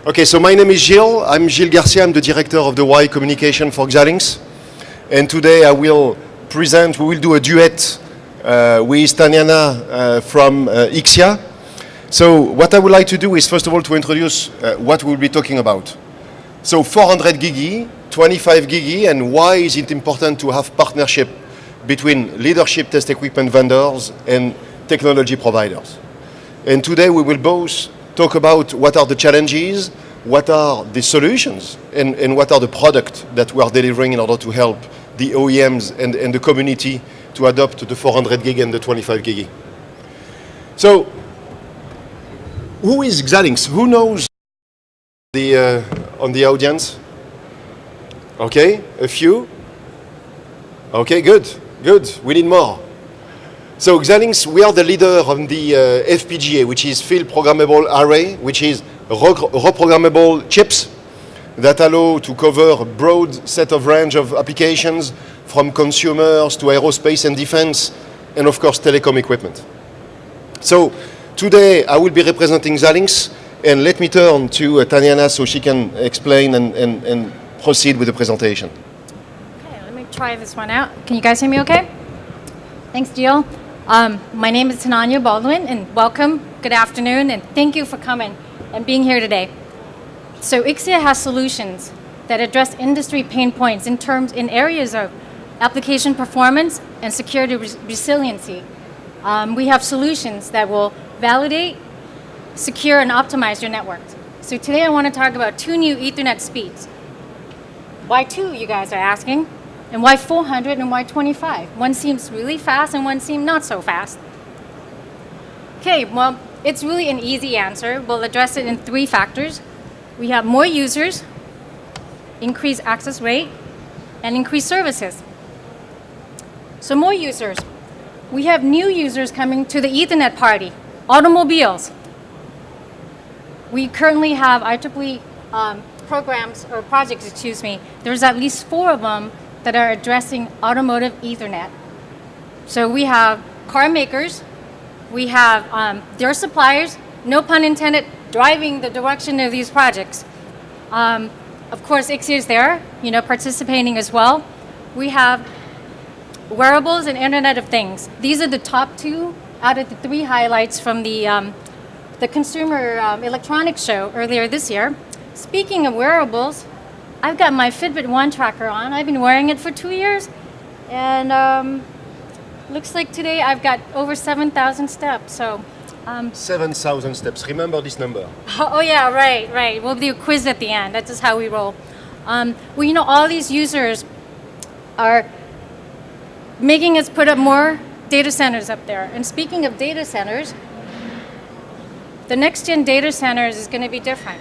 Okay, so my name is Gilles. I'm Gilles Garcia. I'm the director of the Y communication for Xilinx. And today we will do a duet with Thananya from Ixia. So what I would like to do is, first of all, to introduce what we'll be talking about. So 400 gigi, 25 gigi, and why is it important to have partnership between leadership test equipment vendors and technology providers. And today we will both talk about what are the challenges, what are the solutions, and what are the products that we are delivering in order to help the OEMs and the community to adopt the 400 gig and the 25 gig. So, who is Xilinx? Who knows on the audience? Okay, a few. Okay, good. We need more. So Xilinx, we are the leader on the FPGA, which is Field Programmable Array, which is reprogrammable chips that allow to cover a broad set of range of applications from consumers to aerospace and defense, and of course telecom equipment. So today I will be representing Xilinx, and let me turn to Tanyana so she can explain and proceed with the presentation. Okay, let me try this one out. Can you guys hear me okay? Thanks, Gilles. My name is Thananya Baldwin, and welcome, good afternoon, and thank you for coming and being here today. So Ixia has solutions that address industry pain points in areas of application performance and security resiliency. We have solutions that will validate, secure, and optimize your networks. So today I want to talk about two new Ethernet speeds. Why two, you guys are asking? And why 400 and why 25? One seems really fast and one seems not so fast. Okay, well, it's really an easy answer. We'll address it in three factors. We have more users, increased access rate, and increased services. So more users. We have new users coming to the Ethernet party, automobiles. We currently have IEEE programs or projects, there's at least 4 of them that are addressing automotive Ethernet. So we have car makers, we have their suppliers, no pun intended, driving the direction of these projects. Of course, Ixia is there, participating as well. We have wearables and Internet of Things. These are the top 2 out of the 3 highlights from the Consumer Electronics Show earlier this year. Speaking of wearables, I've got my Fitbit One tracker on. I've been wearing it for 2 years, and looks like today I've got over 7,000 steps. So 7,000 steps. Remember this number. Oh yeah, right. We'll do a quiz at the end. That's just how we roll. Well, all these users are making us put up more data centers up there. And speaking of data centers, the next gen data centers is going to be different.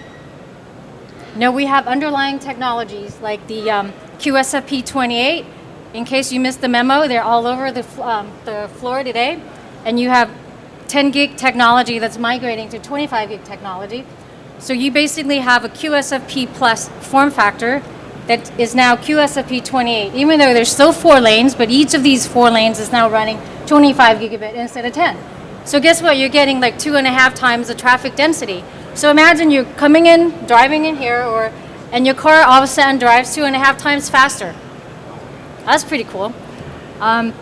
We have underlying technologies like the QSFP28. In case you missed the memo, they're all over the floor today. And you have 10 gig technology that's migrating to 25 gig technology. So you basically have a QSFP plus form factor that is now QSFP28, even though there's still 4 lanes, but each of these 4 lanes is now running 25 gigabit instead of 10. So guess what? You're getting like 2.5 times the traffic density. So imagine you're coming in, driving in here, and your car all of a sudden drives 2.5 times faster. That's pretty cool. So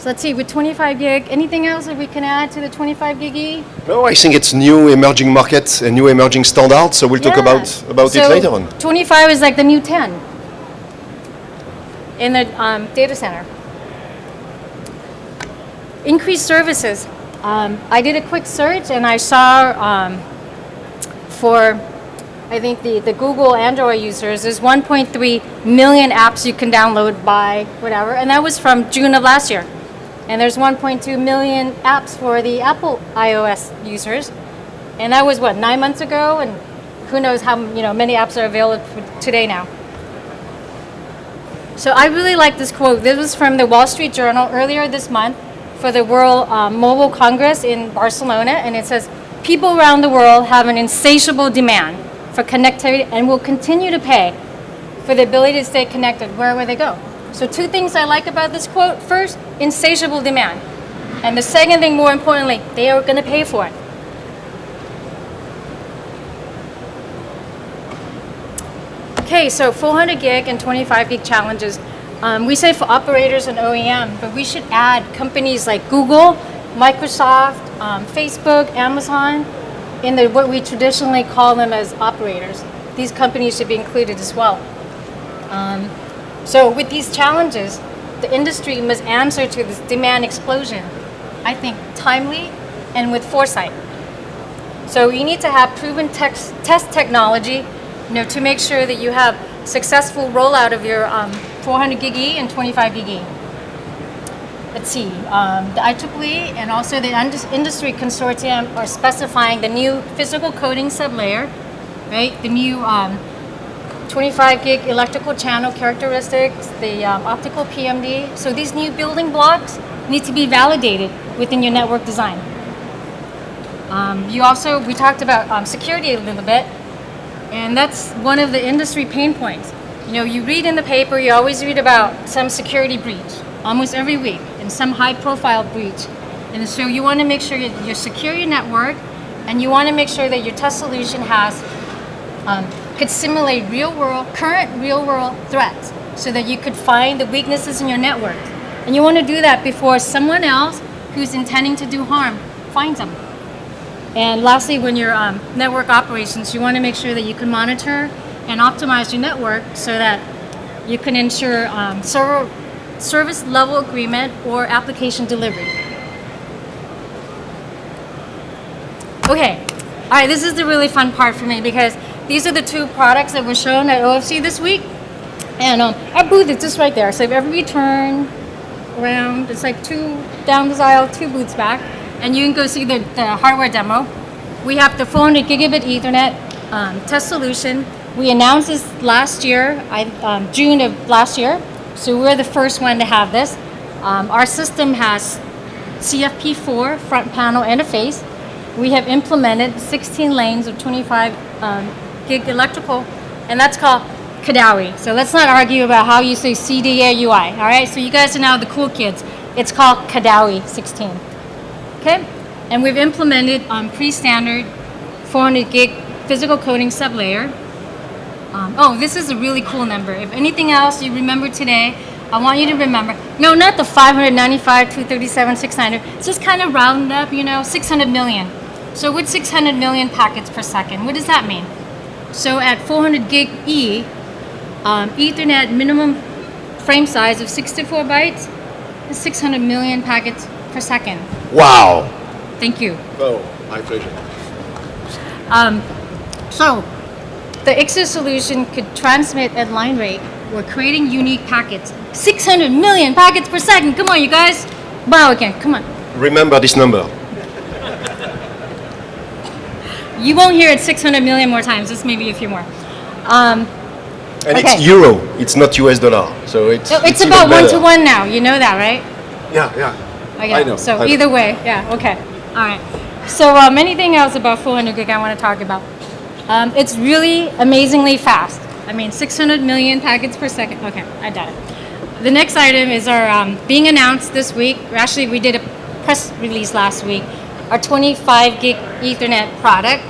let's see, with 25 gig, anything else that we can add to the 25 gig? No, I think it's new emerging markets and new emerging standards, so we'll talk about it later on. 25 is like the new 10 in the data center. Increased services. I did a quick search and I saw for, I think, the Google Android users, there's 1.3 million apps you can download by whatever, and that was from June of last year. And there's 1.2 million apps for the Apple iOS users, and that was, 9 months ago, and who knows how many apps are available today now. So I really like this quote. This was from the Wall Street Journal earlier this month for the World Mobile Congress in Barcelona, and it says, "People around the world have an insatiable demand for connectivity and will continue to pay for the ability to stay connected wherever they go." So 2 things I like about this quote. First, insatiable demand. And the second thing, more importantly, they are going to pay for it. Okay, so 400 gig and 25 gig challenges. We say for operators and OEM, but we should add companies like Google, Microsoft, Facebook, Amazon, in what we traditionally call them as operators. These companies should be included as well. So with these challenges, the industry must answer to this demand explosion, I think, timely and with foresight. So you need to have proven test technology, to make sure that you have successful rollout of your 400 gig E and 25 gig E. Let's see, the IEEE and also the industry consortium are specifying the new physical coding sublayer, right? The new 25 gig electrical channel characteristics, the optical PMD. So these new building blocks need to be validated within your network design. We talked about security a little bit, and that's one of the industry pain points. You read in the paper, you always read about some security breach, almost every week, and some high profile breach. And so you want to make sure you secure your network, and you want to make sure that your test solution could simulate current real world threats, so that you could find the weaknesses in your network. And you want to do that before someone else who's intending to do harm finds them. And lastly, when you're network operations, you want to make sure that you can monitor and optimize your network so that you can ensure service level agreement or application delivery. Okay, all right, this is the really fun part for me because these are the two products that were shown at OFC this week. And our booth is just right there. So if every turn around, it's like down this aisle, 2 booths back. And you can go see the hardware demo. We have the 400 gigabit Ethernet test solution. We announced this last year, June of last year. So we're the first one to have this. Our system has CFP4 front panel interface. We have implemented 16 lanes of 25 gig electrical, and that's called Kadawi. So let's not argue about how you say CD or UI, all right? So you guys are now the cool kids. It's called Kadawi 16. Okay, and we've implemented pre-standard 400 gig physical coding sublayer. This is a really cool number. If anything else you remember today, I want you to remember, no, not the 595, 237, 600. Just kind of round up, 600 million. So with 600 million packets per second, what does that mean? So at 400 gig E, Ethernet minimum frame size of 64 bytes is 600 million packets per second. Wow. Thank you. Oh, my pleasure. So the Ixia solution could transmit at line rate. We're creating unique packets. 600 million packets per second. Come on, you guys. Wow again. Come on. Remember this number. You won't hear it 600 million more times. Just maybe a few more. And okay. It's euro. It's not US dollar. So it's about 1-to-1 now. You know that, right? Yeah. Okay. I know. So either way, yeah. Okay. All right. So anything else about 400 gig I want to talk about? It's really amazingly fast. 600 million packets per second. Okay, I got it. The next item is our being announced this week. Actually, we did a press release last week. Our 25 gig Ethernet product.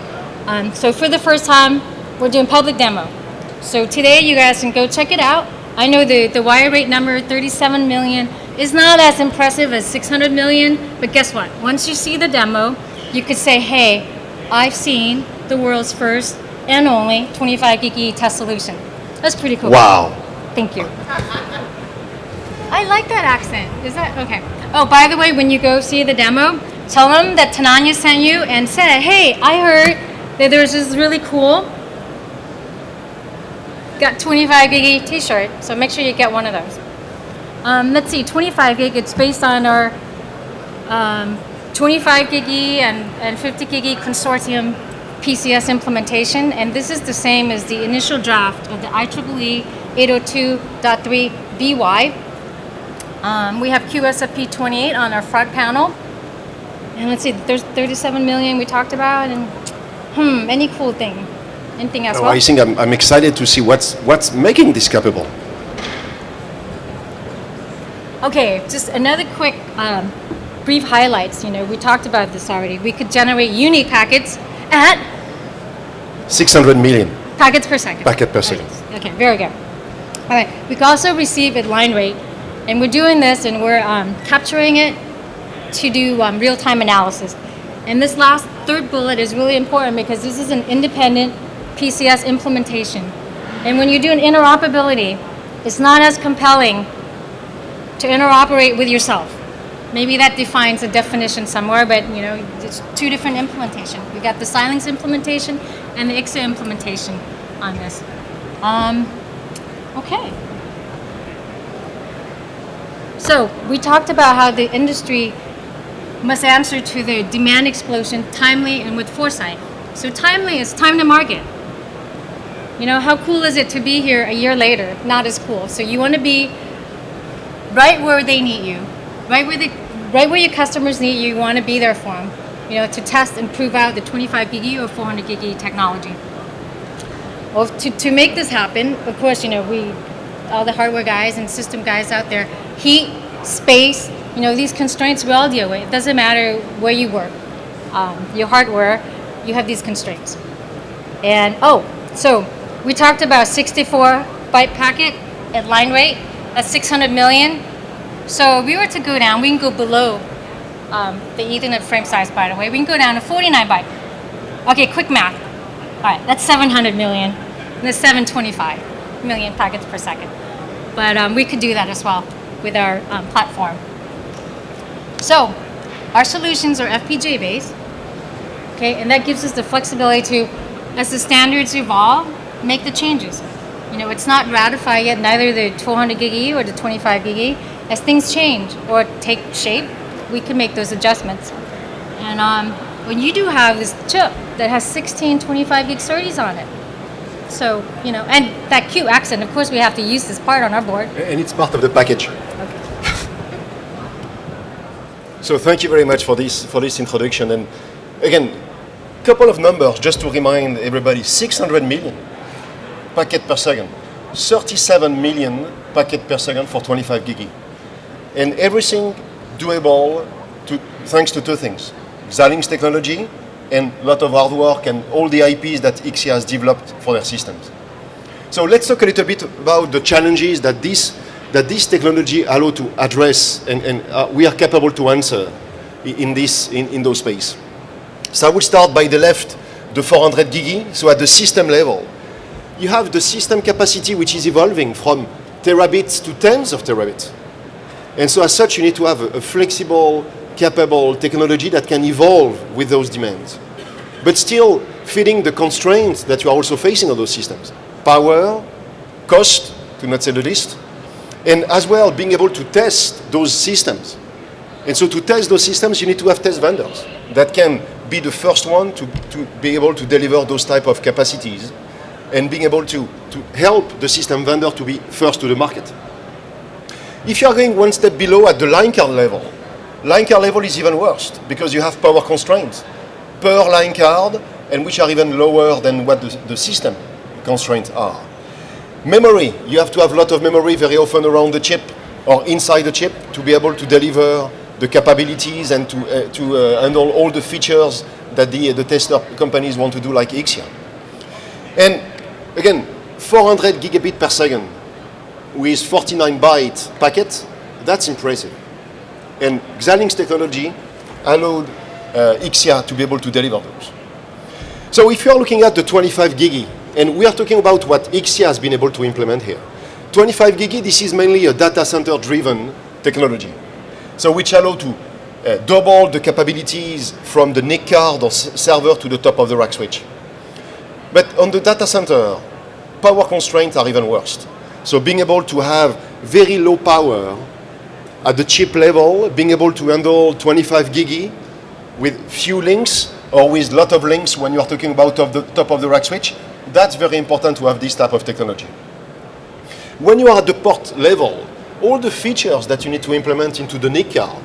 So for the first time, we're doing public demo. So today, you guys can go check it out. I know the wire rate number, 37 million, is not as impressive as 600 million, but guess what? Once you see the demo, you could say, hey, I've seen the world's first and only 25 gig E test solution. That's pretty cool. Wow. Thank you. I like that accent. Is that okay? Oh, by the way, when you go see the demo, tell them that Thananya sent you and said, hey, I heard that there's this really cool got 25 gig E t-shirt, so make sure you get one of those. Let's see, 25 gig, it's based on our 25 gig E and 50 gig E consortium PCS implementation, and this is the same as the initial draft of the IEEE 802.3 BY. We have QSFP 28 on our front panel, and let's see, there's 37 million we talked about, and any cool thing? Anything else? I think I'm excited to see what's making this capable. Okay, just another quick brief highlights. We talked about this already. We could generate unique packets at 600 million packets per second. packet per second. Okay. Okay, very good. All right, we can also receive at line rate, and we're doing this and we're capturing it to do real-time analysis. And this last third bullet is really important because this is an independent PCS implementation. And when you're doing interoperability, it's not as compelling to interoperate with yourself. Maybe that defines a definition somewhere, but you know, it's two different implementations. We got the Xilinx implementation and the Ixia implementation on this. Okay. So we talked about how the industry must answer to the demand explosion timely and with foresight. So timely is time to market. You know, how cool is it to be here a year later? Not as cool. So you want to be right where they need you, right where your customers need you. You want to be there for them, you know, to test and prove out the 25 gigi or 400 gigi technology. Well, to make this happen, of course, you know, all the hardware guys and system guys out there, heat, space, you know, these constraints we all deal with. It doesn't matter where you work, your hardware, you have these constraints. And so we talked about 64-byte packet at line rate. That's 600 million. So if we were to go down, we can go below the Ethernet frame size, by the way. We can go down to 49-byte. Okay, quick math. All right, that's 700 million. And that's 725 million packets per second. But we could do that as well with our platform. So our solutions are FPGA based, okay, and that gives us the flexibility to, as the standards evolve, make the changes. You know, it's not ratified yet, neither the 400 gigi or the 25 gigi. As things change or take shape, we can make those adjustments. And when you do have this chip that has 16 25 gig SerDes on it, so, you know, and that Q accent, of course, we have to use this part on our board. And it's part of the package. Okay. So thank you very much for this introduction. And again, couple of numbers just to remind everybody: 600 million packet per second, 37 million packet per second for 25 gigi, and everything doable thanks to two things: Xilinx technology and a lot of hard work and all the IPs that Ixia has developed for their systems. So let's talk a little bit about the challenges that this technology allows to address and we are capable to answer in those space. So I will start by the left, the 400 gigi. So at the system level, you have the system capacity which is evolving from terabits to tens of terabits. And so as such, you need to have a flexible, capable technology that can evolve with those demands, but still fitting the constraints that you are also facing on those systems. Power, cost, to not say the least, and as well being able to test those systems. And so to test those systems, you need to have test vendors that can be the first one to be able to deliver those type of capacities and being able to help the system vendor to be first to the market. If you are going one step below at the line card level is even worse because you have power constraints per line card, and which are even lower than what the system constraints are. Memory, you have to have a lot of memory very often around the chip or inside the chip to be able to deliver the capabilities and to handle all the features that the tester companies want to do, like Ixia. And again, 400 gigabit per second with 49-byte packet, that's impressive. And Xilinx technology allowed Ixia to be able to deliver those. So if you are looking at the 25 gigi, and we are talking about what Ixia has been able to implement here. 25 gigi, this is mainly a data center driven technology. So which allow to double the capabilities from the NIC card or server to the top of the rack switch. But on the data center, power constraints are even worse. So being able to have very low power at the chip level, being able to handle 25 gigi with few links or with a lot of links when you are talking about the top of the rack switch, that's very important to have this type of technology. When you are at the port level, all the features that you need to implement into the NIC card,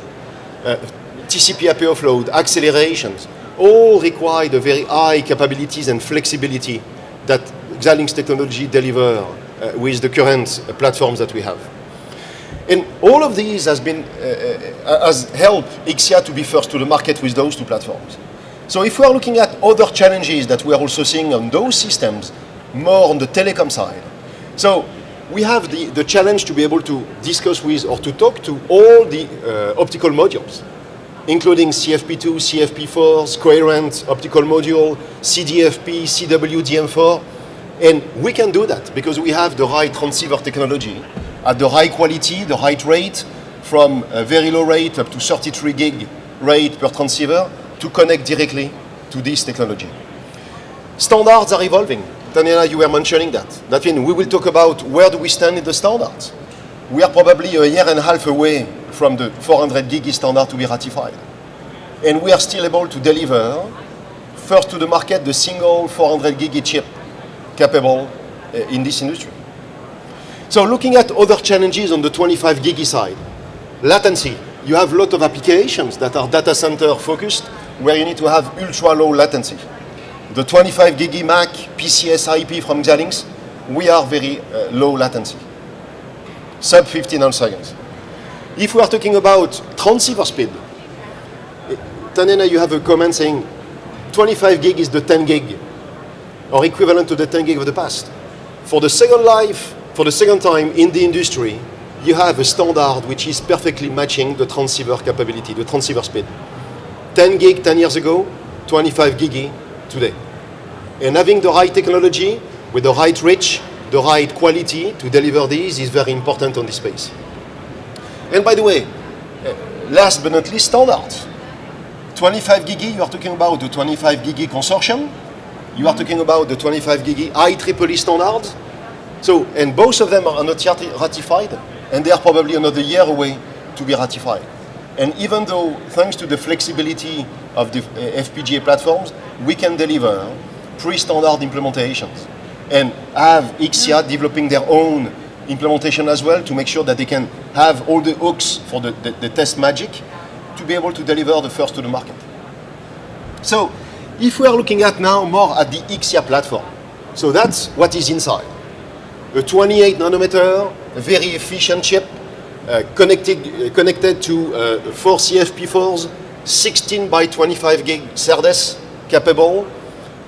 TCP/IP offload, accelerations, all require the very high capabilities and flexibility that Xilinx technology deliver with the current platforms that we have. And all of these has helped Ixia to be first to the market with those two platforms. So if we are looking at other challenges that we are also seeing on those systems, more on the telecom side, So we have the challenge to be able to discuss with or to talk to all the optical modules, including CFP2, CFP4s, coherent optical module, CDFP, CWDM4. And we can do that because we have the right transceiver technology at the high quality, the right rate, from a very low rate up to 33 gig rate per transceiver to connect directly to this technology. Standards are evolving. Tanyana, you were mentioning that. That means we will talk about where do we stand in the standards. We are probably a year and a half away from the 400 gig standard to be ratified. And we are still able to deliver first to the market the single 400 gig chip capable in this industry. So looking at other challenges on the 25 gig side, latency. You have a lot of applications that are data center focused where you need to have ultra low latency. The 25 gig MAC PCS IP from Xilinx, we are very low latency, sub 50 nanoseconds. If we are talking about transceiver speed, Tanyana, you have a comment saying 25 gig is the 10 gig, or equivalent to the 10 gig of the past. For the second time in the industry, you have a standard which is perfectly matching the transceiver capability, the transceiver speed. 10 gig 10 years ago, 25 gig today. And having the right technology with the right reach, the right quality to deliver these is very important on this space. And by the way, last but not least, standards. 25 gig, you are talking about the 25 gig consortium. You are talking about the 25 gig IEEE standards. So, and both of them are not yet ratified, and they are probably another year away to be ratified. And even though, thanks to the flexibility of the FPGA platforms, we can deliver pre-standard implementations and have Ixia developing their own implementation as well to make sure that they can have all the hooks for the test magic to be able to deliver the first to the market. So, if we are looking at now more at the Ixia platform, so that's what is inside. A 28 nanometer, very efficient chip, connected to 4 CFP4s, 16 by 25 gig SerDes capable,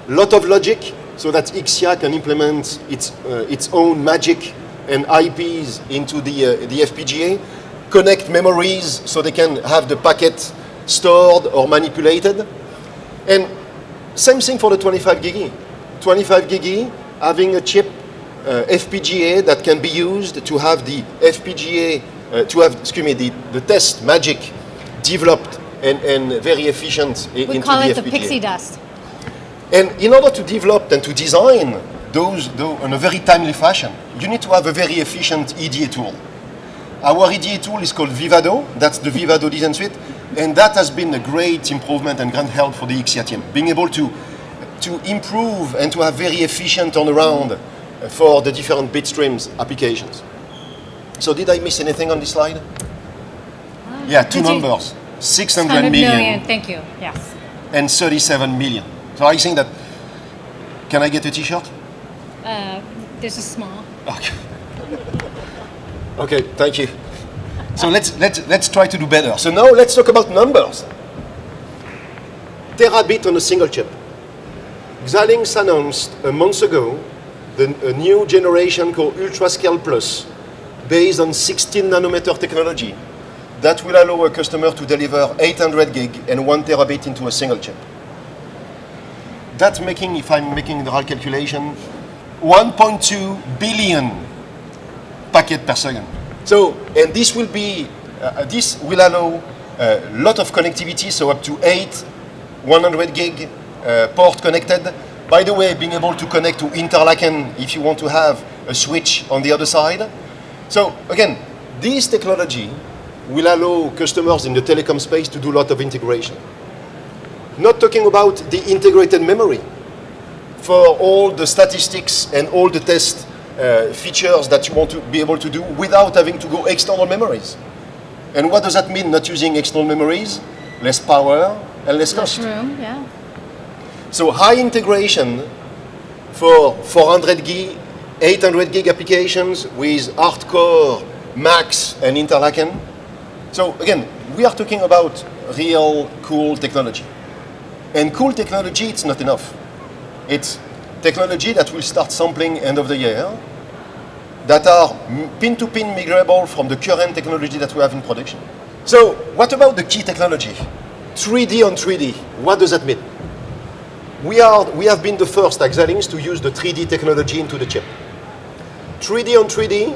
lot of logic so that Ixia can implement its own magic and IPs into the FPGA, connect memories so they can have the packet stored or manipulated. And same thing for the 25 gig. 25 gig having a chip FPGA that can be used to have the FPGA, the test magic developed and very efficient into the FPGA. We call it the pixie dust. And in order to develop and to design those in a very timely fashion, you need to have a very efficient EDA tool. Our EDA tool is called Vivado. That's the Vivado design suite. And that has been a great improvement and grand help for the Ixia team. Being able to improve and to have very efficient turnaround for the different bit streams applications. So did I miss anything on this slide? Yeah, two numbers. 600 million. Thank you, yes. And 37 million. So I think that, can I get a t-shirt? This is small. Okay. Okay, thank you. So let's try to do better. So now let's talk about numbers. Terabit on a single chip. Xilinx announced a month ago a new generation called UltraScale Plus, based on 16 nanometer technology, that will allow a customer to deliver 800 gig and 1 terabit into a single chip. That's making, if I'm making the right calculation, 1.2 billion packet per second. So, and this will be, this will allow a lot of connectivity, so up to 8 100 gig port connected. By the way, being able to connect to Interlaken if you want to have a switch on the other side. So again, this technology will allow customers in the telecom space to do a lot of integration. Not talking about the integrated memory for all the statistics and all the test features that you want to be able to do without having to go external memories. And what does that mean, not using external memories? Less power and less cost. Room, yeah. So high integration for 400 gig, 800 gig applications with hardcore, Max, and Interlaken. So again, we are talking about real cool technology. And cool technology, it's not enough. It's technology that will start sampling end of the year, that are pin-to-pin migrable from the current technology that we have in production. So what about the key technology? 3D on 3D, what does that mean? We have been the first at Xilinx to use the 3D technology into the chip. 3D on 3D,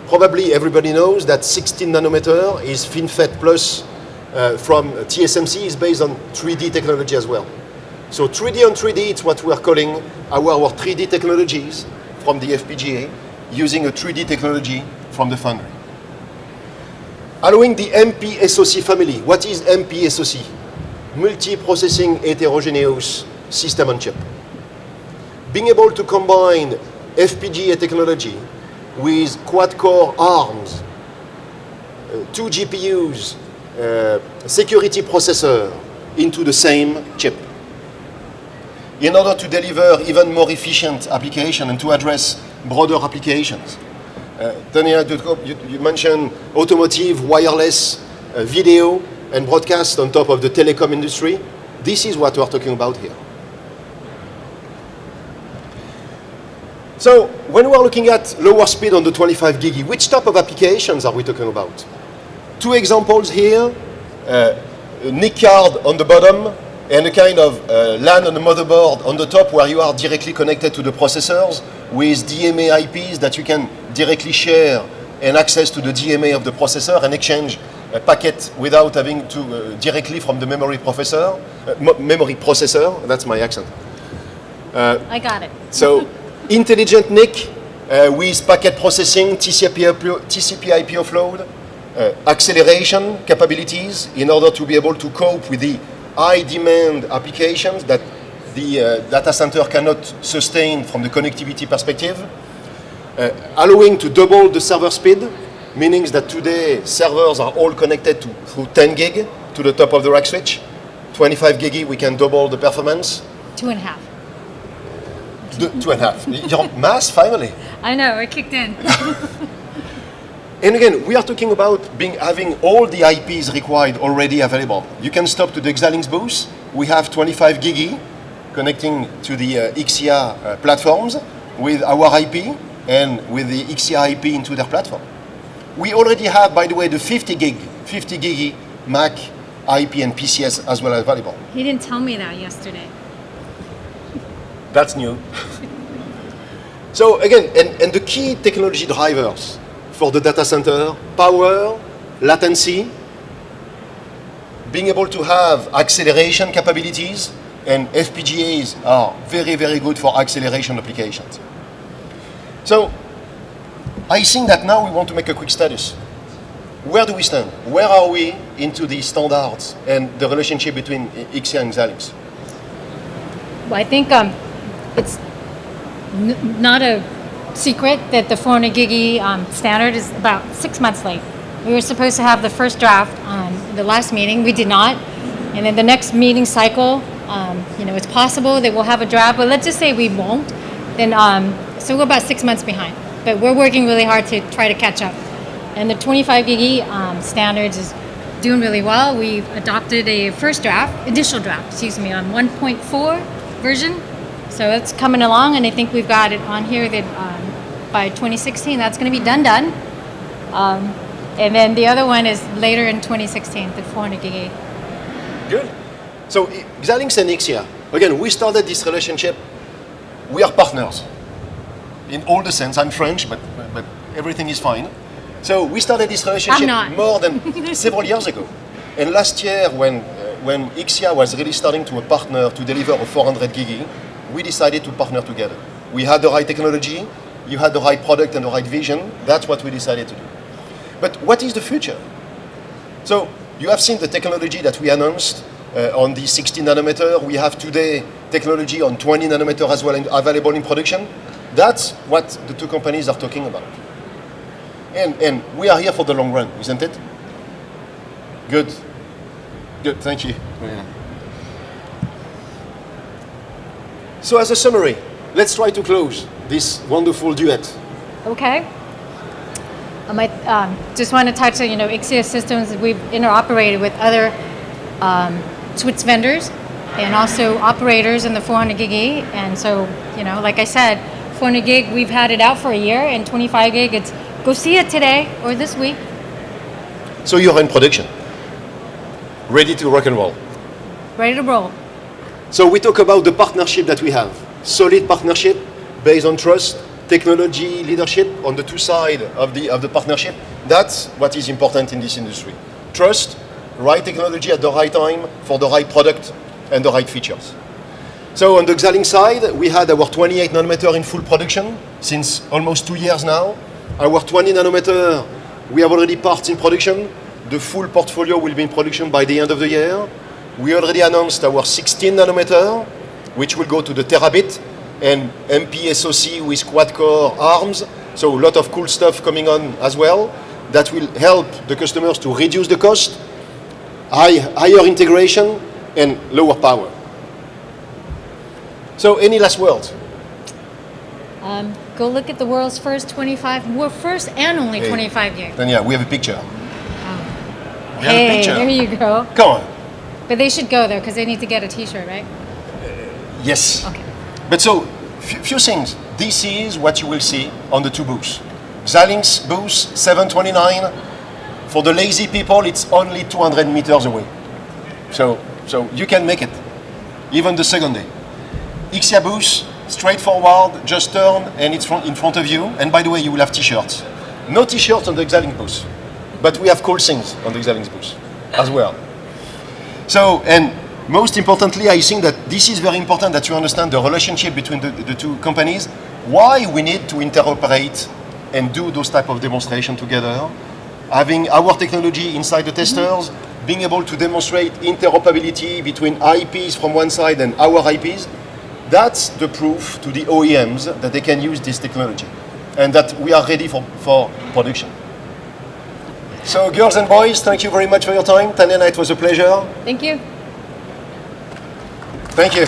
probably everybody knows that 16 nanometer is FinFET Plus from TSMC is based on 3D technology as well. So 3D on 3D, it's what we are calling our 3D technologies from the FPGA using a 3D technology from the foundry. Allowing the MP SoC family. What is MP SoC? Multi-processing heterogeneous system on chip. Being able to combine FPGA technology with quad-core ARMs, 2 GPUs, security processor into the same chip in order to deliver even more efficient application and to address broader applications. Tanya, you mentioned automotive, wireless, video, and broadcast on top of the telecom industry. This is what we're talking about here. So when we're looking at lower speed on the 25 gig, which type of applications are we talking about? Two examples here, a NIC card on the bottom and a kind of LAN on the motherboard on the top where you are directly connected to the processors with DMA IPs that you can directly share and access to the DMA of the processor and exchange a packet without having to directly from the memory processor, that's my accent. I got it. So intelligent NIC with packet processing, TCP IP offload, acceleration capabilities in order to be able to cope with the high demand applications that the data center cannot sustain from the connectivity perspective, allowing to double the server speed, meaning that today servers are all connected through 10 gig to the top of the rack switch. 25 gig, we can double the performance. 2.5. 2.5. Your math, finally. I know, it kicked in. And again, we are talking about having all the IPs required already available. You can stop to the Xilinx booth. We have 25 gig connecting to the Ixia platforms with our IP and with the Ixia IP into their platform. We already have, by the way, the 50 gig Mac IP and PCS as well available. He didn't tell me that yesterday. That's new. So again, and the key technology drivers for the data center, power, latency, being able to have acceleration capabilities, and FPGAs are very, very good for acceleration applications. So I think that now we want to make a quick status. Where do we stand? Where are we into the standards and the relationship between Ixia and Xilinx? Well, I think it's not a secret that the 400 gig standard is about 6 months late. We were supposed to have the first draft on the last meeting. We did not. And then the next meeting cycle, it's possible that we'll have a draft, but let's just say we won't. Then, so we're about 6 months behind. But we're working really hard to try to catch up. And the 25 gig standards is doing really well. We've adopted a initial draft, on 1.4 version. So it's coming along, and I think we've got it on here that by 2016, that's going to be done. And then the other one is later in 2016, the 400 gig. Good. So Xilinx and Ixia, again, we started this relationship. We are partners in all the sense. I'm French, but everything is fine. So we started this relationship more than several years ago. And last year, when Ixia was really starting to a partner to deliver a 400 gig, we decided to partner together. We had the right technology, you had the right product and the right vision. That's what we decided to do. But what is the future? So you have seen the technology that we announced on the 16 nanometer. We have today technology on 20 nanometer as well and available in production. That's what the two companies are talking about. And we are here for the long run, isn't it? Good. Good, thank you. Yeah. So as a summary, let's try to close this wonderful duet. Okay. I just want to touch on, Ixia systems, we've interoperated with other switch vendors and also operators in the 400 gig. And so, like I said, 400 gig, we've had it out for a year, and 25 gig, it's go see it today or this week. So you're in production, ready to rock and roll. Ready to roll. So we talk about the partnership that we have. Solid partnership based on trust, technology, leadership on the two sides of the partnership. That's what is important in this industry. Trust, right technology at the right time for the right product and the right features. So on the Xilinx side, we had our 28 nanometer in full production since almost 2 years now. Our 20 nanometer, we have already parts in production. The full portfolio will be in production by the end of the year. We already announced our 16 nanometer, which will go to the terabit, and MP SoC with quad-core ARMs. So a lot of cool stuff coming on as well that will help the customers to reduce the cost, higher integration, and lower power. So any last words? Go look at the world's first 25, well, first and only 25 gig. Then yeah, we have a picture. We have a Hey, picture. there you go. Come on. But they should go there because they need to get a t-shirt, right? Yes. Okay. But so, few things. This is what you will see on the two booths. Xilinx booth 729. For the lazy people, it's only 200 meters away. So you can make it, even the second day. Ixia booth, straightforward, just turn and it's in front of you. And by the way, you will have t-shirts. No t-shirts on the Xilinx booth, but we have cool things on the Xilinx booth as well. So, and most importantly, I think that this is very important that you understand the relationship between the two companies, why we need to interoperate and do those type of demonstration together, having our technology inside the testers, being able to demonstrate interoperability between IPs from one side and our IPs. That's the proof to the OEMs that they can use this technology and that we are ready for production. So girls and boys, thank you very much for your time. Tanyana, it was a pleasure. Thank you. Thank you.